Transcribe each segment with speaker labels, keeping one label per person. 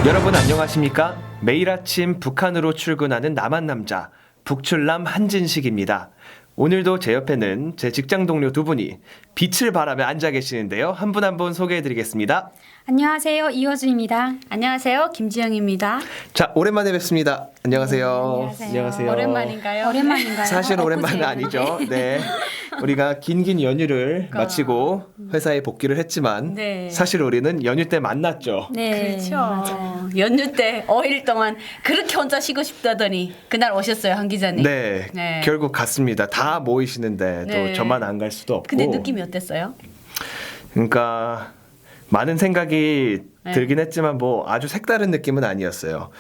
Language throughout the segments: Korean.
Speaker 1: 여러분 안녕하십니까? 매일 아침 북한으로 출근하는 남한 남자 북출남 한진식입니다. 오늘도 제 옆에는 제 직장 동료 두 분이 빛을 발하며 앉아 계시는데요. 한 분 한 분 소개해드리겠습니다.
Speaker 2: 안녕하세요. 이호주입니다.
Speaker 3: 안녕하세요. 김지영입니다.
Speaker 1: 자, 오랜만에 뵙습니다. 안녕하세요.
Speaker 2: 네, 안녕하세요.
Speaker 3: 오랜만인가요?
Speaker 2: 오랜만인가요?
Speaker 1: 사실 오랜만은 아니죠. 네, 우리가 긴 연휴를 마치고 회사에 복귀를 했지만
Speaker 3: 네.
Speaker 1: 사실 우리는 연휴 때 만났죠.
Speaker 2: 네,
Speaker 3: 그렇죠.
Speaker 2: 맞아요.
Speaker 3: 연휴 때 5일 동안 그렇게 혼자 쉬고 싶다더니 그날 오셨어요, 한 기자님.
Speaker 1: 네,
Speaker 3: 네.
Speaker 1: 결국 갔습니다. 다 모이시는데
Speaker 3: 네.
Speaker 1: 또 저만 안 갈 수도 없고.
Speaker 3: 근데 느낌이 어땠어요?
Speaker 1: 그러니까 많은 생각이
Speaker 3: 네.
Speaker 1: 들긴 했지만 뭐 아주 색다른 느낌은 아니었어요.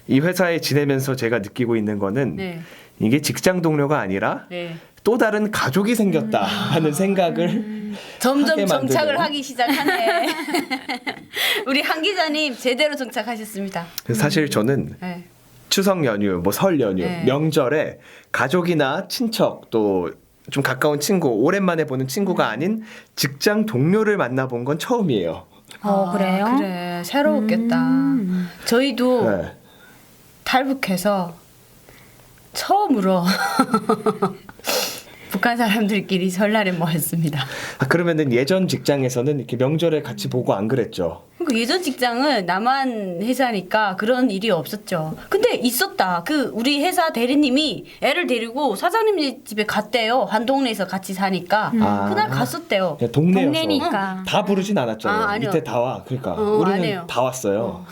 Speaker 1: 이 회사에 지내면서 제가 느끼고 있는 거는
Speaker 3: 네.
Speaker 1: 이게 직장 동료가 아니라
Speaker 3: 네.
Speaker 1: 또 다른 가족이 생겼다 하는 생각을
Speaker 3: 점점
Speaker 1: 하게
Speaker 3: 정착을
Speaker 1: 만드는.
Speaker 3: 하기 시작하네. 우리 한 기자님 제대로 정착하셨습니다.
Speaker 1: 사실 저는
Speaker 3: 네.
Speaker 1: 추석 연휴, 뭐 설 연휴,
Speaker 3: 네.
Speaker 1: 명절에 가족이나 친척 또 좀 가까운 친구, 오랜만에 보는 친구가 아닌 직장 동료를 만나본 건 처음이에요.
Speaker 2: 그래요?
Speaker 3: 그래, 새로웠겠다. 저희도
Speaker 1: 네.
Speaker 3: 탈북해서 처음으로 북한 사람들끼리 설날에 모였습니다.
Speaker 1: 아, 그러면은 예전 직장에서는 이렇게 명절에 같이 보고 안 그랬죠?
Speaker 3: 그러니까 예전 직장은 남한 회사니까 그런 일이 없었죠. 근데 있었다. 그 우리 회사 대리님이 애를 데리고 사장님 집에 갔대요. 한 동네에서 같이 사니까
Speaker 1: 아.
Speaker 3: 그날 갔었대요.
Speaker 1: 그냥 동네여서
Speaker 2: 동네니까.
Speaker 1: 다 부르진 않았잖아요.
Speaker 3: 아니요.
Speaker 1: 밑에 다 와. 그러니까
Speaker 3: 안
Speaker 1: 우리는
Speaker 3: 해요.
Speaker 1: 다 왔어요.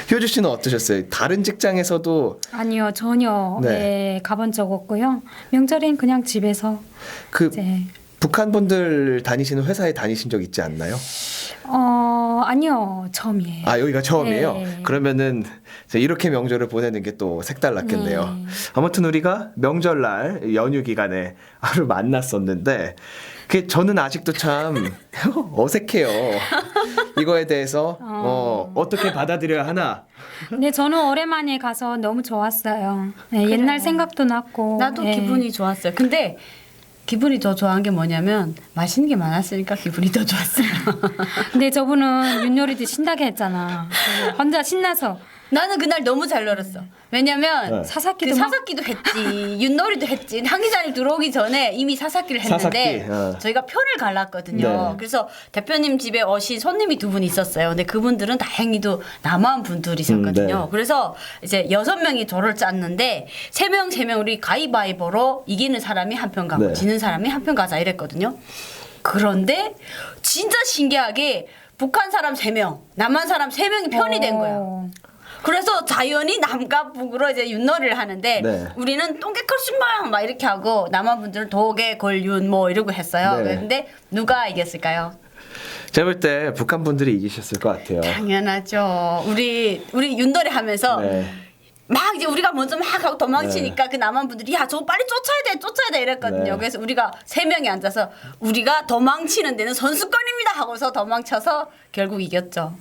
Speaker 1: 효주 씨는 어떠셨어요? 다른 직장에서도
Speaker 2: 아니요, 전혀
Speaker 1: 네.
Speaker 2: 네, 가본 적 없고요. 명절엔 그냥 집에서
Speaker 1: 그
Speaker 2: 이제
Speaker 1: 북한 분들 다니시는 회사에 다니신 적 있지 않나요?
Speaker 2: 아니요, 처음이에요.
Speaker 1: 아, 여기가 처음이에요.
Speaker 2: 네.
Speaker 1: 그러면은 이제 이렇게 명절을 보내는 게 또 색달랐겠네요.
Speaker 2: 네.
Speaker 1: 아무튼 우리가 명절날 연휴 기간에 하루 만났었는데 그게 저는 아직도 참 어색해요. 이거에 대해서 어떻게 받아들여야 하나?
Speaker 2: 근데 저는 오랜만에 가서 너무 좋았어요. 네, 옛날 생각도 났고.
Speaker 3: 나도
Speaker 2: 네.
Speaker 3: 기분이 좋았어요. 근데 기분이 더 좋아한 게 뭐냐면 맛있는 게 많았으니까 기분이 더 좋았어요.
Speaker 2: 근데 저분은 윷놀이도 신나게 했잖아. 혼자 신나서.
Speaker 3: 나는 그날 너무 잘 놀았어. 왜냐면
Speaker 1: 네.
Speaker 2: 사사키도
Speaker 3: 그
Speaker 2: 막-
Speaker 3: 사사키도 했지, 윷놀이도 했지. 한 기자님 들어오기 전에 이미 사사키를 했는데
Speaker 1: 사사키,
Speaker 3: 저희가 편을 갈랐거든요.
Speaker 1: 네.
Speaker 3: 그래서 대표님 집에 오신 손님이 두 분 있었어요. 근데 그분들은 다행히도 남한 분들이셨거든요.
Speaker 1: 네.
Speaker 3: 그래서 이제 6명이 조를 짰는데 3명 우리 가위바위보로 이기는 사람이 한 편 가고
Speaker 1: 네.
Speaker 3: 지는 사람이 한 편 가자 이랬거든요. 그런데 진짜 신기하게 북한 사람 3명, 남한 사람 3명이 편이 된 거야. 그래서 자연히 남과 북으로 이제 윷놀이를 하는데
Speaker 1: 네.
Speaker 3: 우리는 똥개컬신망 막 이렇게 하고 남한 분들은 도개 걸윷 뭐 이러고 했어요.
Speaker 1: 네.
Speaker 3: 근데 누가 이겼을까요?
Speaker 1: 제가 볼 때 북한 분들이 이기셨을 것 같아요.
Speaker 3: 당연하죠. 우리 윷놀이 하면서
Speaker 1: 네.
Speaker 3: 막 이제 우리가 먼저 막 하고 도망치니까 그 남한 분들이 야 저거 빨리 쫓아야 돼 이랬거든요.
Speaker 1: 네.
Speaker 3: 그래서 우리가 3명이 앉아서 우리가 도망치는 데는 선수권입니다 하고서 도망쳐서 결국 이겼죠.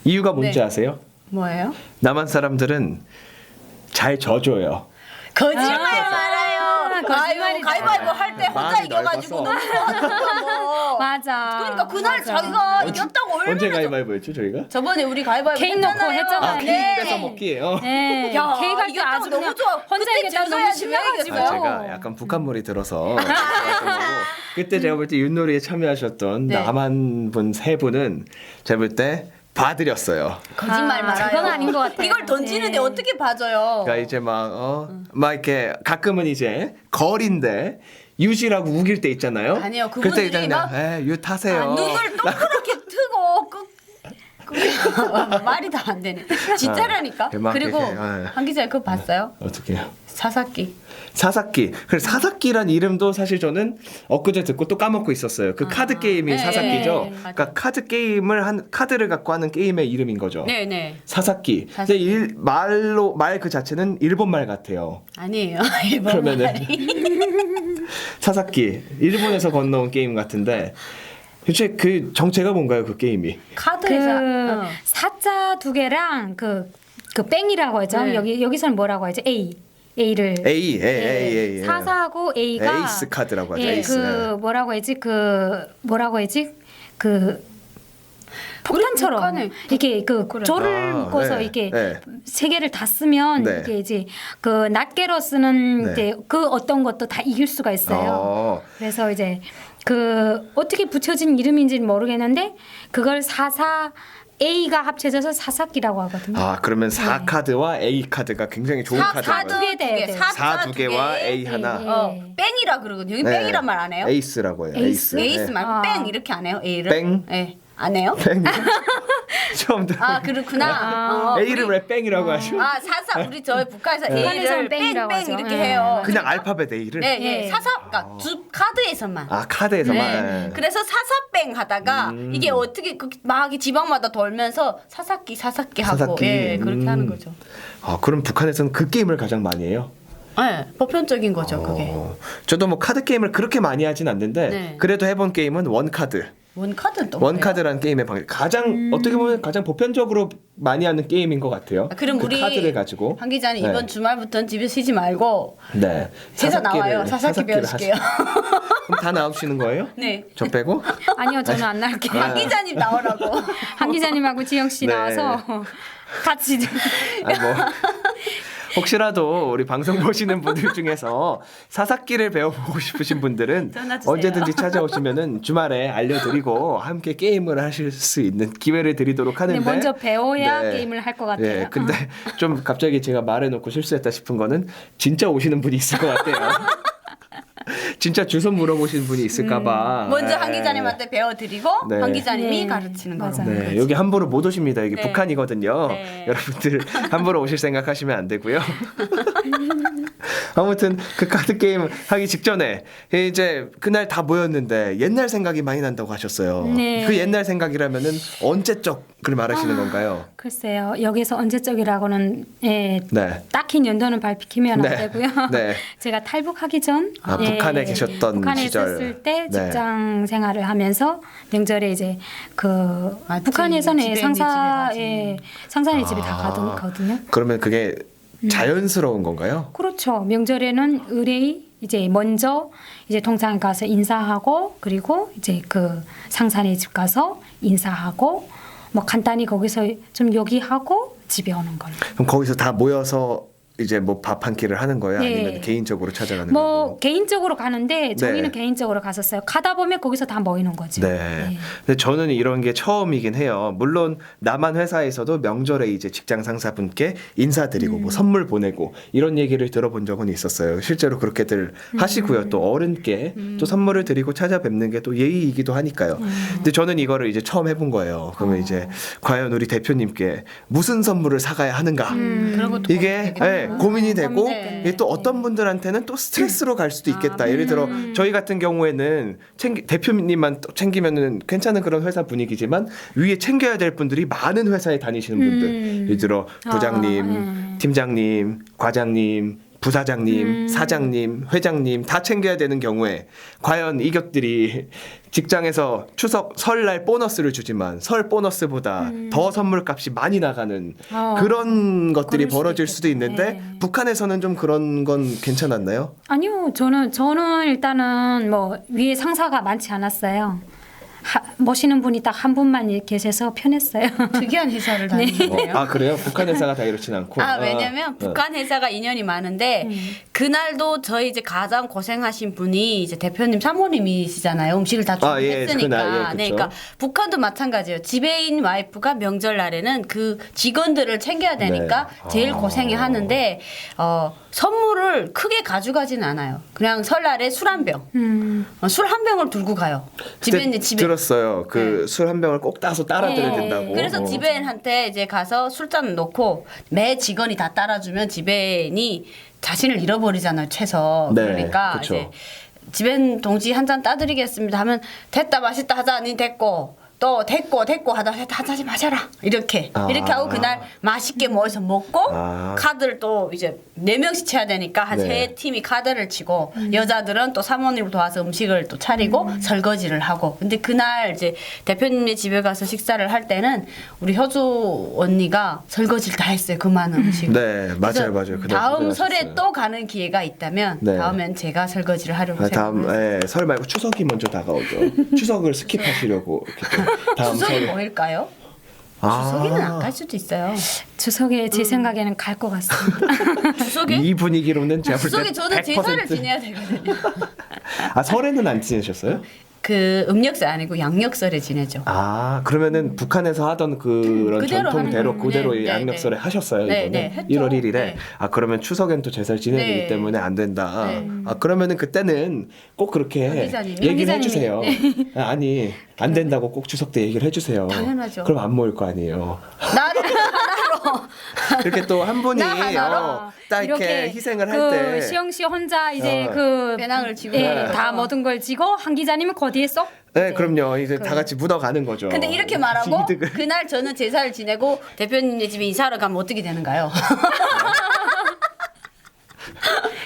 Speaker 1: 이유가 뭔지
Speaker 3: 네.
Speaker 1: 아세요?
Speaker 3: 뭐예요?
Speaker 1: 남한 사람들은 잘 져줘요.
Speaker 3: 거짓말
Speaker 2: 아,
Speaker 3: 말아요.
Speaker 2: 거짓말이다.
Speaker 3: 가위바위보 할 때 혼자
Speaker 1: 마음이
Speaker 3: 이겨가지고
Speaker 1: 넓어서.
Speaker 3: 너무 좋았다고.
Speaker 2: 맞아.
Speaker 3: 그러니까 그날
Speaker 2: 맞아.
Speaker 3: 자기가 이겼다고 얼마나
Speaker 1: 언제 가위바위보였죠 저희가?
Speaker 3: 저번에 우리 가위바위보
Speaker 2: 케이크 넣고 했잖아요.
Speaker 1: 아,
Speaker 2: 네.
Speaker 1: 케이크 뺏어 먹기예요.
Speaker 2: 네.
Speaker 3: 야,
Speaker 2: 케이크가
Speaker 3: 이겼다고
Speaker 2: 아주
Speaker 3: 너무
Speaker 2: 그냥
Speaker 3: 좋아.
Speaker 2: 혼자
Speaker 3: 그때
Speaker 2: 이겼다 너무
Speaker 3: 진서야
Speaker 2: 신나가지고.
Speaker 1: 아, 제가 약간 북한물이 들어서 그때 제가 볼 때 윷놀이에 참여하셨던
Speaker 3: 네.
Speaker 1: 남한 분 3분은 제가 볼 때 봐드렸어요.
Speaker 3: 거짓말 말아요.
Speaker 2: 그건 아닌 것 같아요.
Speaker 3: 이걸 던지는데
Speaker 2: 네.
Speaker 3: 어떻게 봐줘요?
Speaker 1: 그러니까 이제 막 이렇게 가끔은 이제 거리인데 유시라고 우길 때 있잖아요.
Speaker 3: 아니요,
Speaker 1: 그때
Speaker 3: 그분들이
Speaker 1: 이제
Speaker 3: 막-
Speaker 1: 유 타세요.
Speaker 3: 눈을 동그랗게 트고 말이 다 안 되네. 진짜라니까.
Speaker 1: 막
Speaker 3: 그리고
Speaker 1: 이렇게,
Speaker 3: 한 기자 그거 봤어요?
Speaker 1: 어떻게요?
Speaker 3: 사사키.
Speaker 1: 사사키. 그래서 사사키란 이름도 사실 저는 엊그제 듣고 또 까먹고 있었어요. 그 카드 게임이
Speaker 3: 네,
Speaker 1: 사사키죠.
Speaker 3: 네, 맞아요.
Speaker 1: 그러니까 카드를 갖고 하는 게임의 이름인 거죠.
Speaker 3: 네네.
Speaker 1: 사사키.
Speaker 3: 사사키.
Speaker 1: 근데 말 그 자체는 일본 말 같아요.
Speaker 3: 아니에요. 일본
Speaker 1: 그러면은
Speaker 3: 말이.
Speaker 1: 사사키. 일본에서 건너온 게임 같은데 대체 그 정체가 뭔가요, 그 게임이?
Speaker 3: 카드에서
Speaker 2: 그 사자 2개랑 그 뺑이라고 하죠.
Speaker 3: 네.
Speaker 2: 여기서는 뭐라고 하죠? A를
Speaker 1: A.
Speaker 2: 사사하고 A가
Speaker 1: 에이스 카드라고 하죠.
Speaker 2: 예,
Speaker 1: 에이스.
Speaker 2: 그 뭐라고 해야지 그 폭탄처럼
Speaker 3: 북한에
Speaker 2: 이렇게 그
Speaker 3: 그래.
Speaker 2: 조를 묶어서
Speaker 1: 네,
Speaker 2: 이렇게
Speaker 1: 네.
Speaker 2: 세 개를 다 쓰면
Speaker 1: 네.
Speaker 2: 이게 이제 그 낱개로 쓰는
Speaker 1: 네.
Speaker 2: 이제 그 어떤 것도 다 이길 수가 있어요. 그래서 이제 그 어떻게 붙여진 이름인지는 모르겠는데 그걸 44 A가 합쳐져서 사사기라고 하거든요.
Speaker 1: 아 그러면 4카드와 A 카드가 굉장히 좋은 카드인
Speaker 2: 두 개
Speaker 1: 거예요.
Speaker 2: 돼야 돼요.
Speaker 1: 사 두 개와 A 하나.
Speaker 2: 네.
Speaker 3: 뺑이라 그러거든요. 여기
Speaker 1: 네.
Speaker 3: 뺑이란 말 안 해요?
Speaker 1: 에이스라고 해요.
Speaker 2: 에이스?
Speaker 3: 에이스
Speaker 1: 네.
Speaker 3: 말고
Speaker 2: 아.
Speaker 3: 뺑 이렇게 안 해요? A를?
Speaker 1: 뺑?
Speaker 3: 네. 안 해요?
Speaker 1: 뺑. 처음 들어.
Speaker 3: 아 그렇구나.
Speaker 1: A를 왜 뺑이라고 하죠?
Speaker 3: 아 사사 우리 저 북한에서
Speaker 2: 북한에서는
Speaker 3: A를
Speaker 2: 뺑이라고
Speaker 3: 뺑뺑
Speaker 2: 하죠.
Speaker 3: 이렇게
Speaker 2: 네.
Speaker 3: 해요.
Speaker 1: 그냥 알파벳 A를.
Speaker 3: 네,
Speaker 2: 네.
Speaker 3: 사사 그러니까 두 카드에서만.
Speaker 1: 아 카드에서만.
Speaker 3: 네. 그래서 사사뺑 하다가 이게 어떻게 막 지방마다 돌면서 사사끼 하고
Speaker 1: 사사끼.
Speaker 3: 예, 그렇게 하는 거죠.
Speaker 1: 아 그럼 북한에서는 그 게임을 가장 많이 해요?
Speaker 3: 네, 보편적인 거죠, 그게.
Speaker 1: 저도 뭐 카드 게임을 그렇게 많이 하진 않는데
Speaker 3: 네.
Speaker 1: 그래도 해본 게임은 원카드.
Speaker 3: 원카드는 또
Speaker 1: 원카드라는 게임의 방식 가장 어떻게 보면 가장 보편적으로 많이 하는 게임인 것 같아요.
Speaker 3: 그럼
Speaker 1: 그
Speaker 3: 우리
Speaker 1: 카드를 가지고
Speaker 3: 한 기자님
Speaker 1: 네.
Speaker 3: 이번 주말부터는 집에 쉬지 말고
Speaker 1: 네
Speaker 3: 회사 나와요. 사사끼
Speaker 1: 사사끼를
Speaker 3: 배워줄게요.
Speaker 1: 그럼 다 나오시는 거예요?
Speaker 3: 네.
Speaker 1: 저 빼고?
Speaker 2: 아니요, 저는 안 나갈게요.
Speaker 3: 한 기자님 나오라고.
Speaker 2: 한 기자님하고 지영 씨
Speaker 1: 네.
Speaker 2: 나와서 같이
Speaker 1: 아니 뭐 혹시라도 우리 방송 보시는 분들 중에서 사사끼를 배워보고 싶으신 분들은
Speaker 3: 전화 주세요.
Speaker 1: 언제든지 찾아오시면은 주말에 알려드리고 함께 게임을 하실 수 있는 기회를 드리도록 하는데
Speaker 2: 근데 먼저 배워야
Speaker 1: 네.
Speaker 2: 게임을 할 것 같아요.
Speaker 1: 네, 근데 좀 갑자기 제가 말해놓고 실수했다 싶은 거는 진짜 오시는 분이 있을 것 같아요. 진짜 주소 물어보시는 분이 있을까봐.
Speaker 3: 먼저 한
Speaker 1: 네.
Speaker 3: 기자님한테 배워드리고
Speaker 1: 네.
Speaker 3: 한 기자님이
Speaker 2: 네.
Speaker 3: 가르치는 거로.
Speaker 2: 맞아요.
Speaker 1: 네, 여기 함부로 못 오십니다. 여기
Speaker 3: 네.
Speaker 1: 북한이거든요.
Speaker 3: 네.
Speaker 1: 여러분들 함부로 오실 생각하시면 안 되고요. 아무튼 그 카드 게임 하기 직전에 이제 그날 다 모였는데 옛날 생각이 많이 난다고 하셨어요.
Speaker 2: 네.
Speaker 1: 그 옛날 생각이라면은 언제적을 말하시는 건가요?
Speaker 2: 글쎄요, 여기서 언제적이라고는 예,
Speaker 1: 네.
Speaker 2: 딱히 연도는 밝히면
Speaker 1: 네.
Speaker 2: 안 되고요.
Speaker 1: 네.
Speaker 2: 제가 탈북하기 전
Speaker 1: 아, 북한에 계셨던
Speaker 2: 북한에
Speaker 1: 시절.
Speaker 2: 있었을 때
Speaker 1: 네.
Speaker 2: 직장 생활을 하면서 명절에 이제 그
Speaker 3: 맞지.
Speaker 2: 북한에서는
Speaker 3: 집에
Speaker 2: 상사의 상사네 집에 다
Speaker 1: 아.
Speaker 2: 가거든요.
Speaker 1: 그러면 그게 자연스러운 건가요?
Speaker 2: 그렇죠. 명절에는 의뢰이 이제 먼저 이제 통장에 가서 인사하고 그리고 이제 그 상사네 집 가서 인사하고 뭐 간단히 거기서 좀 요기하고 집에 오는 걸로.
Speaker 1: 그럼 거기서 다 모여서 이제 뭐 밥 한 끼를 하는 거예요?
Speaker 2: 네.
Speaker 1: 아니면 개인적으로 찾아가는
Speaker 2: 뭐
Speaker 1: 거예요?
Speaker 2: 개인적으로 가는데 저희는
Speaker 1: 네.
Speaker 2: 개인적으로 갔었어요. 가다 보면 거기서 다 모이는 거죠.
Speaker 1: 네. 근데 저는 이런 게 처음이긴 해요. 물론 남한 회사에서도 명절에 이제 직장 상사분께 인사드리고 뭐 선물 보내고 이런 얘기를 들어본 적은 있었어요. 실제로 그렇게들 하시고요. 또 어른께 또 선물을 드리고 찾아뵙는 게 또 예의이기도 하니까요. 근데 저는 이거를 이제 처음 해본 거예요. 그러면 이제 과연 우리 대표님께 무슨 선물을 사가야 하는가?
Speaker 3: 그런 것도
Speaker 1: 이게 고민이 되고
Speaker 3: 고민돼.
Speaker 1: 이게 또 어떤 분들한테는 또 스트레스로 갈 수도 있겠다. 예를 들어 저희 같은 경우에는 대표님만 또 챙기면은 괜찮은 그런 회사 분위기지만 위에 챙겨야 될 분들이 많은 회사에 다니시는 분들. 예를 들어 부장님, 팀장님, 과장님, 부사장님, 사장님, 회장님 다 챙겨야 되는 경우에 과연 이것들이 직장에서 추석 설날 보너스를 주지만 설 보너스보다 더 선물값이 많이 나가는 그런 것들이
Speaker 2: 그럴 수도
Speaker 1: 벌어질 수도 있는데
Speaker 2: 있겠네.
Speaker 1: 북한에서는 좀 그런 건 괜찮았나요?
Speaker 2: 아니요, 저는 일단은 뭐 위에 상사가 많지 않았어요. 모시는 분이 딱 한 분만 계셔서 편했어요.
Speaker 3: 특이한 회사를 다니네요.
Speaker 1: 아 그래요? 북한 회사가 다 이렇진 않고.
Speaker 3: 아 왜냐면 북한 회사가 인연이 많은데 그날도 저희 이제 가장 고생하신 분이 이제 대표님 사모님이시잖아요. 음식을 다
Speaker 1: 아, 예,
Speaker 3: 준비했으니까.
Speaker 1: 그날, 예,
Speaker 3: 네,
Speaker 1: 그쵸.
Speaker 3: 그러니까 북한도 마찬가지예요. 지배인 와이프가 명절 날에는 그 직원들을 챙겨야 되니까
Speaker 1: 네.
Speaker 3: 제일 고생이 하는데 선물을 크게 가져가진 않아요. 그냥 설날에 술 한 병, 술 한 병을 들고 가요. 집에 이제 집에
Speaker 1: 들었어요. 그 술 한 병을 꼭 따서 따라드려야
Speaker 2: 네.
Speaker 1: 된다고.
Speaker 3: 그래서 지배인한테 이제 가서 술잔 놓고 매 직원이 다 따라주면 지배인이 자신을 잃어버리잖아요, 최소.
Speaker 1: 네,
Speaker 3: 그러니까
Speaker 1: 그쵸.
Speaker 3: 이제 지배인 동지 한 잔 따드리겠습니다 하면 됐다 맛있다 하자 아니 됐고 또 됐고 하다 하지 마셔라 이렇게 하고 그날 맛있게 모여서 먹고 카드를 또 이제 4명씩 쳐야 되니까 한
Speaker 1: 네.
Speaker 3: 3팀이 카드를 치고 여자들은 또 사모님을 도와서 음식을 또 차리고 설거지를 하고 근데 그날 이제 대표님네 집에 가서 식사를 할 때는 우리 효주 언니가 설거지를 다 했어요 그 많은 음식.
Speaker 1: 네, 맞아요. 그날
Speaker 3: 다음
Speaker 1: 고생하셨어요.
Speaker 3: 설에 또 가는 기회가 있다면
Speaker 1: 네.
Speaker 3: 다음엔 제가 설거지를 하려고
Speaker 1: 다음
Speaker 3: 생각합니다.
Speaker 1: 설 말고 추석이 먼저 다가오죠. 추석을 스킵하시려고 이렇게 다음
Speaker 3: 추석이
Speaker 1: 설에.
Speaker 3: 뭐일까요?
Speaker 1: 아.
Speaker 3: 추석에는 안 갈 수도 있어요.
Speaker 2: 추석에 제 생각에는 갈 것 같습니다.
Speaker 3: 추석에?
Speaker 1: 이 분위기로는 제가 볼 때
Speaker 3: 추석에 저는
Speaker 1: 100%.
Speaker 3: 제사를 지내야 되거든요.
Speaker 1: 아 설에는 안 지내셨어요?
Speaker 3: 그 음력설 아니고 양력설에 지내죠.
Speaker 1: 아 그러면은 북한에서 하던 그런
Speaker 3: 그대로
Speaker 1: 전통대로
Speaker 3: 하는
Speaker 1: 그대로
Speaker 3: 네, 네,
Speaker 1: 양력설에
Speaker 3: 네.
Speaker 1: 하셨어요
Speaker 3: 네,
Speaker 1: 이번에
Speaker 3: 네, 했죠.
Speaker 1: 1월 1일에
Speaker 3: 네.
Speaker 1: 아 그러면 추석엔 또 제사를 지내야 되기
Speaker 3: 네.
Speaker 1: 때문에 안 된다.
Speaker 3: 네.
Speaker 1: 아 그러면은 그때는 꼭 그렇게
Speaker 3: 기자님.
Speaker 1: 얘기를
Speaker 2: 양
Speaker 1: 해주세요.
Speaker 3: 기자님이.
Speaker 1: 아니 안 된다고 꼭 추석 때 얘기를 해주세요.
Speaker 3: 당연하죠.
Speaker 1: 그럼 안 모일 거 아니에요.
Speaker 3: 나를 하나로
Speaker 1: 이렇게 또 한 분이
Speaker 3: 나 하나로
Speaker 1: 딱 이렇게 희생을 할 때
Speaker 2: 시영 씨 혼자 이제
Speaker 1: 어.
Speaker 2: 그
Speaker 3: 배낭을 지고
Speaker 2: 예,
Speaker 3: 가면서.
Speaker 2: 다 모든 걸 지고 한 기자님은 거기에 쏙
Speaker 1: 네, 그럼요. 이제 다 같이 묻어가는 거죠.
Speaker 3: 근데 이렇게 말하고
Speaker 1: 이득을.
Speaker 3: 그날 저는 제사를 지내고 대표님네 집에 인사하러 가면 어떻게 되는가요?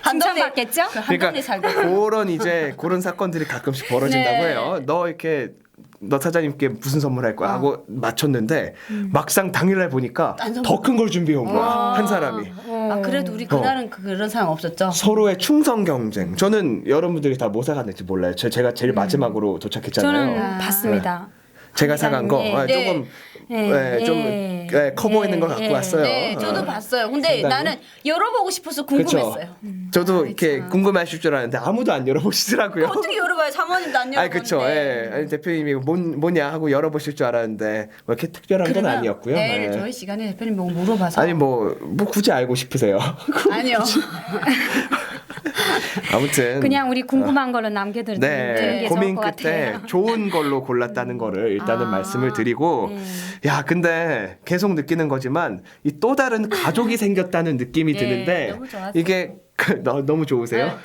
Speaker 2: 칭찬받겠죠?
Speaker 3: 한 동네 살고
Speaker 1: 그런 이제 그런 사건들이 가끔씩 벌어진다고
Speaker 3: 네.
Speaker 1: 해요. 너 이렇게 너 사장님께 무슨 선물 할 거야 하고 맞췄는데 막상 당일날 보니까
Speaker 3: 딴 선물.
Speaker 1: 더 큰 걸 준비해 온 거야. 한 사람이.
Speaker 3: 아 그래도 우리 그날은 그런 상황 없었죠.
Speaker 1: 서로의 충성 경쟁. 저는 여러분들이 다 뭐 사갔는지 몰라요. 제가 제일 마지막으로 도착했잖아요.
Speaker 2: 저는 봤습니다.
Speaker 1: 제가 사간 거
Speaker 2: 예.
Speaker 1: 아,
Speaker 3: 네.
Speaker 1: 조금
Speaker 2: 예.
Speaker 1: 좀
Speaker 2: 예.
Speaker 1: 커 보이는 걸
Speaker 2: 예.
Speaker 1: 갖고 왔어요.
Speaker 3: 네, 저도
Speaker 1: 어.
Speaker 3: 봤어요. 근데
Speaker 1: 상당히.
Speaker 3: 나는 열어보고 싶어서
Speaker 1: 그쵸?
Speaker 3: 궁금했어요.
Speaker 1: 저도 이렇게 궁금해하실 줄 알았는데 아무도 안 열어보시더라고요.
Speaker 3: 어떻게 열어봐요? 사모님도 안
Speaker 1: 아니
Speaker 3: 열어보는데.
Speaker 1: 그쵸. 예. 아니, 대표님이 뭐냐 하고 열어보실 줄 알았는데 뭐 이렇게 특별한 건
Speaker 3: 그러면
Speaker 1: 아니었고요.
Speaker 3: 내일
Speaker 1: 예.
Speaker 3: 저희 시간에 대표님 뭐 물어봐서.
Speaker 1: 아니 뭐 굳이 알고 싶으세요?
Speaker 3: 아니요.
Speaker 1: 아무튼
Speaker 2: 그냥 우리 궁금한 걸로 남겨드리는
Speaker 1: 네
Speaker 2: 게
Speaker 1: 고민
Speaker 2: 좋을 것
Speaker 1: 끝에
Speaker 2: 같아요.
Speaker 1: 좋은 걸로 골랐다는 거를 일단은
Speaker 2: 아,
Speaker 1: 말씀을 드리고 야 근데 계속 느끼는 거지만 이 또 다른 가족이 생겼다는 느낌이
Speaker 3: 네,
Speaker 1: 드는데
Speaker 3: 너무 좋았어요.
Speaker 1: 이게 너무 좋으세요?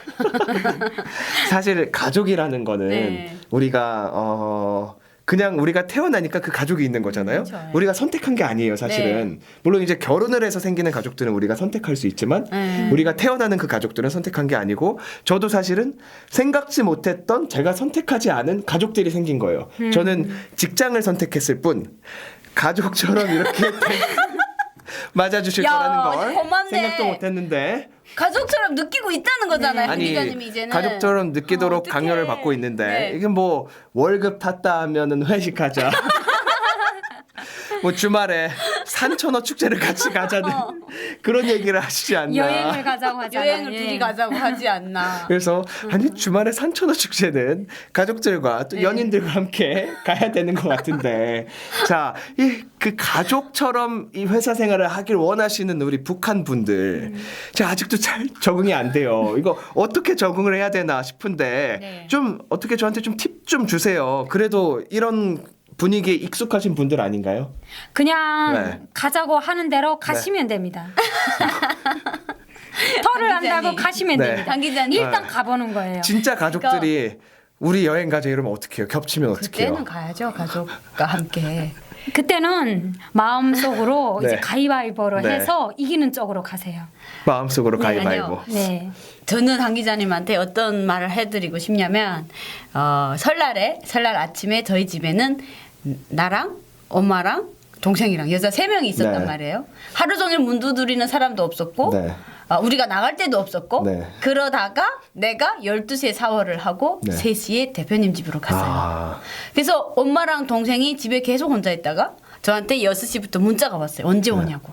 Speaker 1: 사실 가족이라는 거는
Speaker 3: 네.
Speaker 1: 우리가 그냥 우리가 태어나니까 그 가족이 있는 거잖아요.
Speaker 3: 그렇죠.
Speaker 1: 우리가 선택한 게 아니에요, 사실은. 물론 이제 결혼을 해서 생기는 가족들은 우리가 선택할 수 있지만 우리가 태어나는 그 가족들은 선택한 게 아니고 저도 사실은 생각지 못했던 제가 선택하지 않은 가족들이 생긴 거예요. 저는 직장을 선택했을 뿐 가족처럼 이렇게 맞아주실
Speaker 3: 야,
Speaker 1: 거라는 걸
Speaker 3: 고맙네.
Speaker 1: 생각도 못했는데
Speaker 3: 가족처럼 느끼고 있다는 거잖아요. 한
Speaker 1: 아니
Speaker 3: 기자님이 이제는.
Speaker 1: 가족처럼 느끼도록
Speaker 3: 어떡해.
Speaker 1: 강요를 받고 있는데
Speaker 3: 네.
Speaker 1: 이게 뭐 월급 탔다 하면은 회식하자 뭐 주말에 산천어 축제를 같이 가자는 그런 얘기를 하시지 않나.
Speaker 2: 여행을 가자고 하잖아요.
Speaker 3: 여행을 둘이 가자고 하지 않나.
Speaker 1: 그래서 아니 주말에 산천어 축제는 가족들과 또 연인들과 함께 가야 되는 것 같은데 자 이 그 가족처럼 이 회사 생활을 하길 원하시는 우리 북한 분들 제가 아직도 잘 적응이 안 돼요. 이거 어떻게 적응을 해야 되나 싶은데
Speaker 3: 네.
Speaker 1: 좀 어떻게 저한테 좀 팁 좀 주세요. 그래도 이런 분위기에 익숙하신 분들 아닌가요?
Speaker 2: 그냥
Speaker 1: 네.
Speaker 2: 가자고 하는 대로 가시면 됩니다. 털을 안 달고 가시면
Speaker 1: 네.
Speaker 2: 됩니다.
Speaker 3: 장 기자님.
Speaker 2: 일단 가보는 거예요.
Speaker 1: 진짜 가족들이 우리 여행 가자 이러면 어떡해요? 겹치면 어떡해요?
Speaker 3: 그때는 가야죠. 가족과 함께.
Speaker 2: 그때는 마음속으로
Speaker 1: 네.
Speaker 2: 이제 가위바위보로
Speaker 1: 네.
Speaker 2: 해서 이기는 쪽으로 가세요.
Speaker 1: 마음속으로
Speaker 3: 네,
Speaker 1: 가위바위보.
Speaker 3: 아니요.
Speaker 2: 네.
Speaker 3: 저는 한 기자님한테 어떤 말을 해드리고 싶냐면 설날 아침에 저희 집에는 나랑 엄마랑 동생이랑 여자 3명이 있었단
Speaker 1: 네.
Speaker 3: 말이에요. 하루 종일 문 두드리는 사람도 없었고
Speaker 1: 네.
Speaker 3: 우리가 나갈 때도 없었고
Speaker 1: 네.
Speaker 3: 그러다가 내가 12시에 샤워를 하고
Speaker 1: 네.
Speaker 3: 3시에 대표님 집으로 갔어요.
Speaker 1: 아.
Speaker 3: 그래서 엄마랑 동생이 집에 계속 혼자 있다가 저한테 6시부터 문자가 왔어요. 언제 오냐고.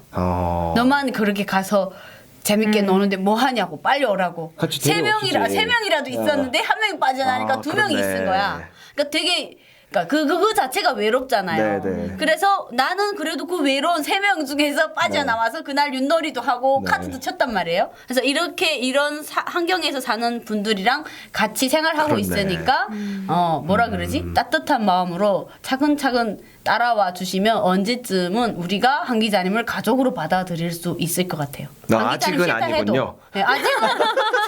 Speaker 3: 너만 그렇게 가서 재밌게 노는데 뭐 하냐고 빨리 오라고.
Speaker 1: 같이
Speaker 3: 세
Speaker 1: 데려오시지.
Speaker 3: 명이라도 있었는데 한 명이 빠져나니까
Speaker 1: 아,
Speaker 3: 2명이
Speaker 1: 그렇네.
Speaker 3: 있은 거야. 그러니까 되게 그러니까 그 자체가 외롭잖아요.
Speaker 1: 네, 네.
Speaker 3: 그래서 나는 그래도 그 외로운 3명 중에서 빠져나와서 그날 윷놀이도 하고
Speaker 1: 네.
Speaker 3: 카드도 쳤단 말이에요. 그래서 이렇게 이런 환경에서 사는 분들이랑 같이 생활하고
Speaker 1: 그렇네.
Speaker 3: 있으니까 뭐라 그러지? 따뜻한 마음으로 차근차근 따라와 주시면 언제쯤은 우리가 한 기자님을 가족으로 받아들일 수 있을 것 같아요. 한 기자님
Speaker 1: 아직은
Speaker 3: 싫다
Speaker 1: 아니군요.
Speaker 3: 해도. 네, 아직은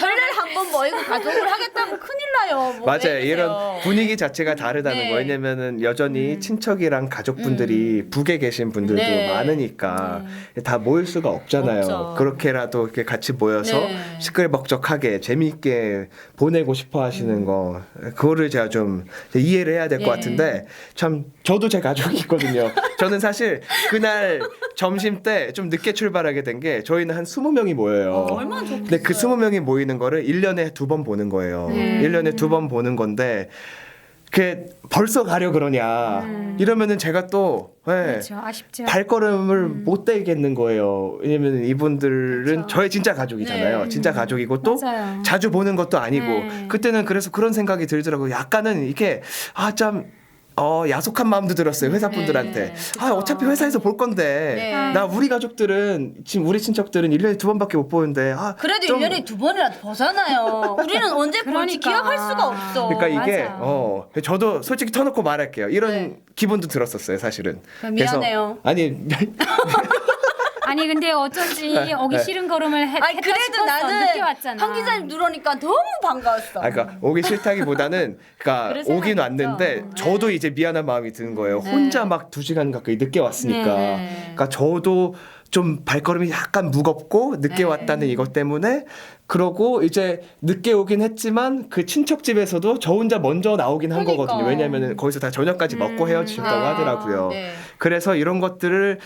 Speaker 3: 설날 한 번 모이고 가족을 하겠다면 큰일 나요. 뭐
Speaker 1: 맞아요.
Speaker 3: 왜
Speaker 1: 이런
Speaker 3: 그러세요?
Speaker 1: 분위기 자체가 다르다는
Speaker 3: 네.
Speaker 1: 거. 왜냐면은 여전히 친척이랑 가족분들이 북에 계신 분들도
Speaker 3: 네.
Speaker 1: 많으니까 다 모일 수가 없잖아요.
Speaker 3: 없죠.
Speaker 1: 그렇게라도 이렇게 같이 모여서
Speaker 3: 네.
Speaker 1: 시끌벅적하게 재미있게 보내고 싶어 하시는 거. 그거를 제가 좀 이해를 해야 될 것
Speaker 3: 예.
Speaker 1: 같은데 참 저도 제 가족이 있거든요. 저는 사실 그날 점심 때 좀 늦게 출발하게 된 게 저희는 한 20명이 모여요.
Speaker 3: 얼마나 좋겠어요.
Speaker 1: 근데 그 20명이 모이는 거를 1년에 2번 보는 거예요. 1년에 2번 보는 건데 그 벌써 가려 그러냐 이러면은 제가 또
Speaker 2: 그렇죠. 아쉽죠.
Speaker 1: 발걸음을 못 떼겠는 거예요. 왜냐면 이분들은
Speaker 2: 그렇죠.
Speaker 1: 저의 진짜 가족이잖아요.
Speaker 3: 네.
Speaker 1: 진짜 가족이고 또
Speaker 2: 맞아요.
Speaker 1: 자주 보는 것도 아니고
Speaker 2: 네.
Speaker 1: 그때는 그래서 그런 생각이 들더라고요. 약간은 이게 참 야속한 마음도 들었어요. 회사 분들한테.
Speaker 3: 네,
Speaker 1: 어차피 회사에서 볼 건데
Speaker 3: 네.
Speaker 1: 나 우리 가족들은 지금 우리 친척들은 1년에 2번밖에 못 보는데
Speaker 3: 그래도
Speaker 1: 좀
Speaker 3: 1년에 2번이라도 보잖아요. 우리는 언제 볼지
Speaker 2: 그러니까.
Speaker 3: 기억할 수가 없어.
Speaker 1: 그러니까 이게
Speaker 2: 맞아.
Speaker 1: 저도 솔직히 터놓고 말할게요. 이런
Speaker 3: 네.
Speaker 1: 기분도 들었었어요, 사실은.
Speaker 3: 미안해요.
Speaker 1: 그래서, 아니
Speaker 2: 아니 근데 어쩐지 오기
Speaker 1: 네.
Speaker 2: 싫은 걸음을
Speaker 3: 아니
Speaker 2: 했다
Speaker 3: 그래도
Speaker 2: 싶었어.
Speaker 3: 나는
Speaker 2: 늦게 왔잖아.
Speaker 3: 한 기자님 누르니까 너무 반가웠어.
Speaker 1: 그러니까 오기 싫다기보다는 그러니까
Speaker 2: 그럴 생각이
Speaker 1: 오긴 왔는데
Speaker 2: 있죠.
Speaker 1: 저도 이제 미안한 마음이 드는 거예요. 혼자 막 2시간 가까이 늦게 왔으니까.
Speaker 2: 네.
Speaker 1: 그러니까 저도 좀 발걸음이 약간 무겁고 늦게
Speaker 3: 네.
Speaker 1: 왔다는 이것 때문에 그러고 이제 늦게 오긴 했지만 그 친척 집에서도 저 혼자 먼저 나오긴 한
Speaker 3: 그러니까.
Speaker 1: 거거든요. 왜냐면은 거기서 다 저녁까지 먹고 헤어지셨다고
Speaker 3: 아,
Speaker 1: 하더라고요.
Speaker 3: 네.
Speaker 1: 그래서 이런 것들을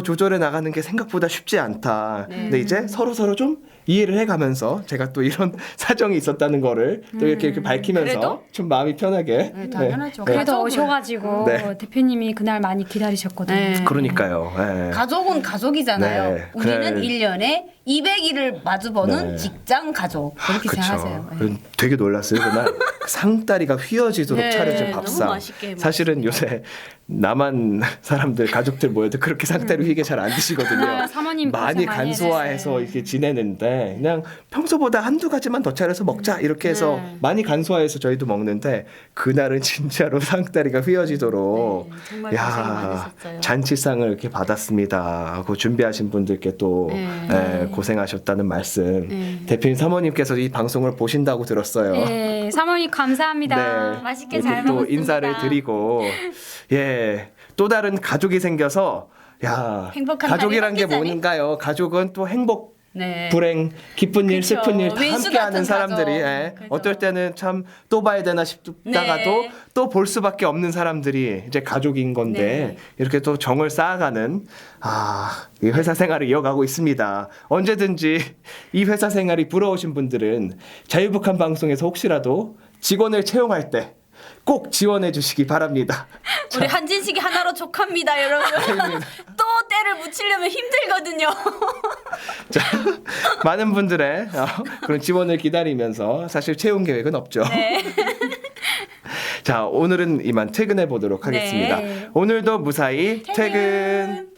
Speaker 1: 조절해 나가는 게 생각보다 쉽지 않다.
Speaker 3: 네.
Speaker 1: 근데 이제 서로 좀 이해를 해가면서 제가 또 이런 사정이 있었다는 거를 또 이렇게 밝히면서
Speaker 3: 그래도?
Speaker 1: 좀 마음이 편하게.
Speaker 3: 네, 당연하죠.
Speaker 2: 그래도
Speaker 3: 가족은-
Speaker 2: 오셔가지고
Speaker 1: 네.
Speaker 2: 대표님이 그날 많이 기다리셨거든요.
Speaker 3: 네.
Speaker 1: 그러니까요. 네.
Speaker 3: 가족은 가족이잖아요.
Speaker 1: 네,
Speaker 3: 우리는
Speaker 1: 그래.
Speaker 3: 1년에 200일을 마주보는
Speaker 1: 네.
Speaker 3: 직장 가족 그렇게
Speaker 1: 그쵸.
Speaker 3: 생각하세요. 네.
Speaker 1: 되게 놀랐어요. 그날 상다리가 휘어지도록
Speaker 3: 네,
Speaker 1: 차려진
Speaker 3: 너무
Speaker 1: 밥상.
Speaker 3: 맛있게
Speaker 1: 사실은 요새 남한 사람들 가족들 모여도 그렇게 상다리 휘게 잘 안 드시거든요.
Speaker 2: 아, 사모님
Speaker 1: 많이
Speaker 2: 고생 많이
Speaker 1: 간소화해서
Speaker 2: 해주셨어요.
Speaker 1: 이렇게 지내는데 그냥 평소보다 한두 가지만 더 차려서 먹자 이렇게 해서
Speaker 3: 네.
Speaker 1: 많이 간소화해서 저희도 먹는데 그날은 진짜로 상다리가 휘어지도록
Speaker 3: 네, 정말 고생 많으셨어요.
Speaker 1: 잔치상을 이렇게 받았습니다. 그 준비하신 분들께 또
Speaker 3: 네.
Speaker 1: 고생하셨다는 말씀.
Speaker 3: 네.
Speaker 1: 대표님 사모님께서 이 방송을 보신다고 들었어요.
Speaker 2: 네, 사모님 감사합니다.
Speaker 1: 네.
Speaker 2: 맛있게
Speaker 1: 이렇게
Speaker 2: 잘
Speaker 1: 또
Speaker 2: 먹었습니다.
Speaker 1: 인사를 드리고 또 다른 가족이 생겨서
Speaker 3: 행복한
Speaker 1: 가족이란
Speaker 3: 날이
Speaker 1: 게
Speaker 3: 바뀌자니?
Speaker 1: 뭔가요? 가족은 또 행복
Speaker 3: 네.
Speaker 1: 불행, 기쁜 일,
Speaker 3: 그쵸.
Speaker 1: 슬픈 일 다
Speaker 3: 윈수
Speaker 1: 함께하는
Speaker 3: 같은
Speaker 1: 사람들이
Speaker 3: 가족. 그죠.
Speaker 1: 어떨 때는 참 또 봐야 되나 싶다가도
Speaker 3: 네.
Speaker 1: 또 볼 수밖에 없는 사람들이 이제 가족인 건데
Speaker 3: 네.
Speaker 1: 이렇게 또 정을 쌓아가는 이 회사 생활을 이어가고 있습니다. 언제든지 이 회사 생활이 부러우신 분들은 자유북한 방송에서 혹시라도 직원을 채용할 때 꼭 지원해 주시기 바랍니다.
Speaker 3: 우리 한진식이 하나로 족합니다, 여러분. 또 때를 묻히려면 힘들거든요.
Speaker 1: 자, 많은 분들의 그런 지원을 기다리면서 사실 채용 계획은 없죠.
Speaker 3: 네.
Speaker 1: 자, 오늘은 이만 퇴근해 보도록 하겠습니다.
Speaker 2: 네.
Speaker 1: 오늘도 무사히 퇴근.